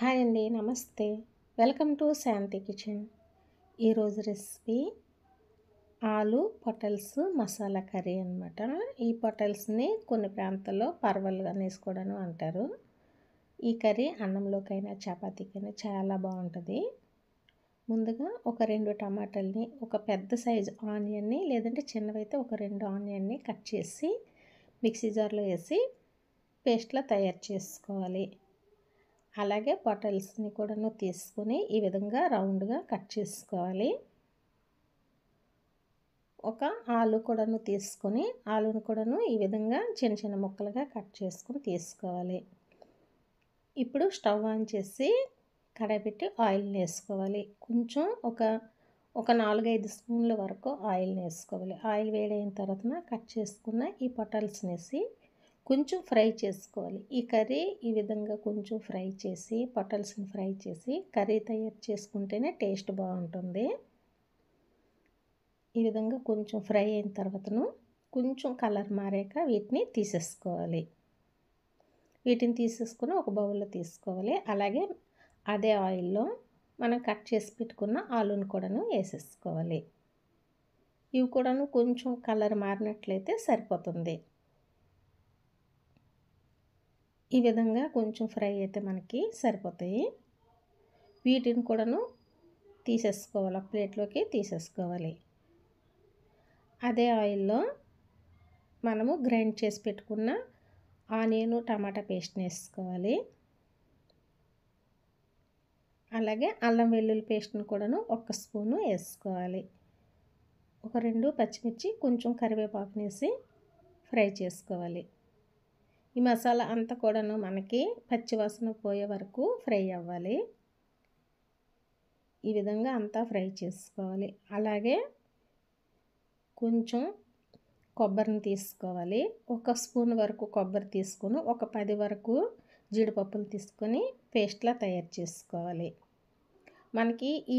Hi అండి, నమస్తే. Welcome to Shanti kitchen. ఈరోజు రెసిపీ ఆలు పొటల్స్ మసాలా కర్రీ అనమాట. ఈ పొటల్స్ని కొన్ని ప్రాంతాల్లో పర్వల్ అనేసి కూడాను అంటారు. ఈ కర్రీ అన్నంలోకైనా చపాతీకైనా చాలా బాగుంటుంది. ముందుగా ఒక 2 టమాటాలని, ఒక పెద్ద సైజు ఆనియన్ని, లేదంటే చిన్నవైతే ఒక 2 ఆనియన్ని కట్ చేసి మిక్సీ జార్లో వేసి పేస్ట్లా తయారు చేసుకోవాలి. అలాగే పొటల్స్ని కూడాను తీసుకొని ఈ విధంగా రౌండ్గా కట్ చేసుకోవాలి. ఒక ఆలు కూడాను తీసుకొని ఆలును కూడాను ఈ విధంగా చిన్న చిన్న ముక్కలుగా కట్ చేసుకొని తీసుకోవాలి. ఇప్పుడు స్టవ్ ఆన్ చేసి కడాయి పెట్టి ఆయిల్ని వేసుకోవాలి. కొంచెం ఒక 4-5 స్పూన్ల వరకు ఆయిల్ని వేసుకోవాలి. ఆయిల్ వేడైన తర్వాత కట్ చేసుకున్న ఈ పొటల్స్ని వేసి కొంచెం ఫ్రై చేసుకోవాలి. ఈ కర్రీ ఈ విధంగా కొంచెం ఫ్రై చేసి పొటల్స్ని ఫ్రై చేసి కర్రీ తయారు చేసుకుంటేనే టేస్ట్ బాగుంటుంది. ఈ విధంగా కొంచెం ఫ్రై అయిన తర్వాతను కొంచెం కలర్ మారాక వీటిని తీసేసుకోవాలి. వీటిని తీసేసుకొని ఒక బౌల్లో తీసుకోవాలి. అలాగే అదే ఆయిల్లో మనం కట్ చేసి పెట్టుకున్న ఆలుని కూడాను వేసేసుకోవాలి. ఇవి కూడాను కొంచెం కలర్ మారినట్లయితే సరిపోతుంది. ఈ విధంగా కొంచెం ఫ్రై అయితే మనకి సరిపోతాయి. వీటిని కూడాను తీసేసుకోవాలి, ప్లేట్లోకి తీసేసుకోవాలి. అదే ఆయిల్లో మనము గ్రైండ్ చేసి పెట్టుకున్న ఆనియన్ టమాటా పేస్ట్ని వేసుకోవాలి. అలాగే అల్లం వెల్లుల్లి పేస్ట్ని కూడాను 1 స్పూను వేసుకోవాలి. ఒక 2 పచ్చిమిర్చి, కొంచెం కరివేపాకుని వేసి ఫ్రై చేసుకోవాలి. ఈ మసాలా అంతా కూడాను మనకి పచ్చివాసన పోయే వరకు ఫ్రై అవ్వాలి. ఈ విధంగా అంతా ఫ్రై చేసుకోవాలి. అలాగే కొంచెం కొబ్బరిని తీసుకోవాలి. 1 స్పూన్ వరకు కొబ్బరి తీసుకొని ఒక 10 వరకు జీడిపప్పులు తీసుకొని పేస్ట్లా తయారు చేసుకోవాలి. మనకి ఈ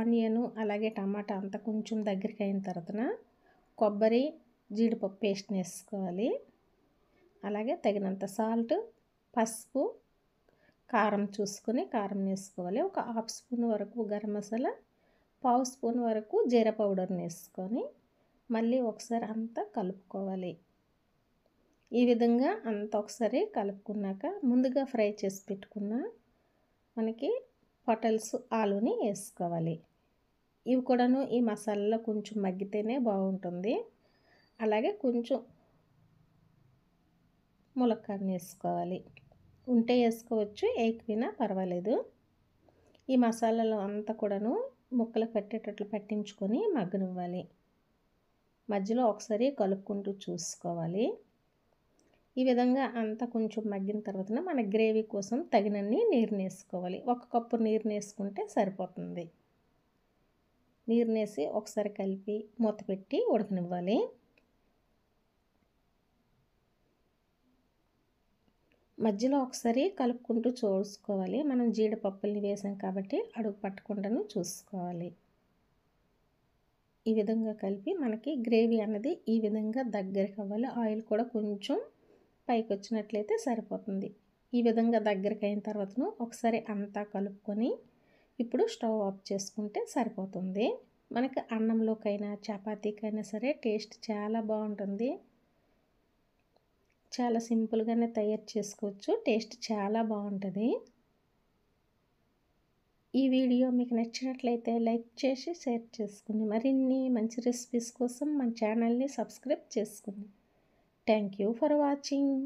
ఆనియన్ అలాగే టమాటా అంతా కొంచెం దగ్గరికి అయిన తర్వాత కొబ్బరి జీడిపప్పు పేస్ట్ని వేసుకోవాలి. అలాగే తగినంత సాల్ట్, పసుపు, కారం చూసుకొని కారం వేసుకోవాలి. ఒక 1/2 స్పూన్ వరకు గరం మసాలా, 1/2 స్పూన్ వరకు జీరా పౌడర్ని వేసుకొని మళ్ళీ ఒకసారి అంతా కలుపుకోవాలి. ఈ విధంగా అంతా ఒకసారి కలుపుకున్నాక ముందుగా ఫ్రై చేసి పెట్టుకున్న మనకి పొటల్స్ ఆలుని వేసుకోవాలి. ఇవి కూడాను ఈ మసాలాలో కొంచెం మగ్గితేనే బాగుంటుంది. అలాగే కొంచెం ములక్కాడని వేసుకోవాలి. ఉంటే వేసుకోవచ్చు, వేయకపోయినా పర్వాలేదు. ఈ మసాలాలో అంతా కూడాను ముక్కలు పట్టేటట్లు పట్టించుకొని మగ్గనివ్వాలి. మధ్యలో ఒకసారి కలుపుకుంటూ చూసుకోవాలి. ఈ విధంగా అంతా కొంచెం మగ్గిన తర్వాత మన గ్రేవీ కోసం తగినన్ని నీరుని వేసుకోవాలి. 1 కప్పు నీరుని వేసుకుంటే సరిపోతుంది. నీరుని వేసి ఒకసారి కలిపి మూత పెట్టి ఉడకనివ్వాలి. మధ్యలో ఒకసారి కలుపుకుంటూ చూసుకోవాలి. మనం జీడిపప్పుల్ని వేసాం కాబట్టి అడుగు పట్టకుండాను చూసుకోవాలి. ఈ విధంగా కలిపి మనకి గ్రేవీ అన్నది ఈ విధంగా దగ్గరికి అవ్వాలి. ఆయిల్ కూడా కొంచెం పైకి వచ్చినట్లయితే సరిపోతుంది. ఈ విధంగా దగ్గరికి అయిన తర్వాతను ఒకసారి అంతా కలుపుకొని ఇప్పుడు స్టవ్ ఆఫ్ చేసుకుంటే సరిపోతుంది. మనకి అన్నంలోకైనా చపాతీకైనా సరే టేస్ట్ చాలా బాగుంటుంది. చాలా సింపుల్గానే తయారు చేసుకోవచ్చు. టేస్ట్ చాలా బాగుంటుంది. ఈ వీడియో మీకు నచ్చినట్లయితే లైక్ చేసి షేర్ చేసుకోండి. మరిన్ని మంచి రెసిపీస్ కోసం మన ఛానల్ని సబ్స్క్రైబ్ చేసుకోండి. Thank you for watching.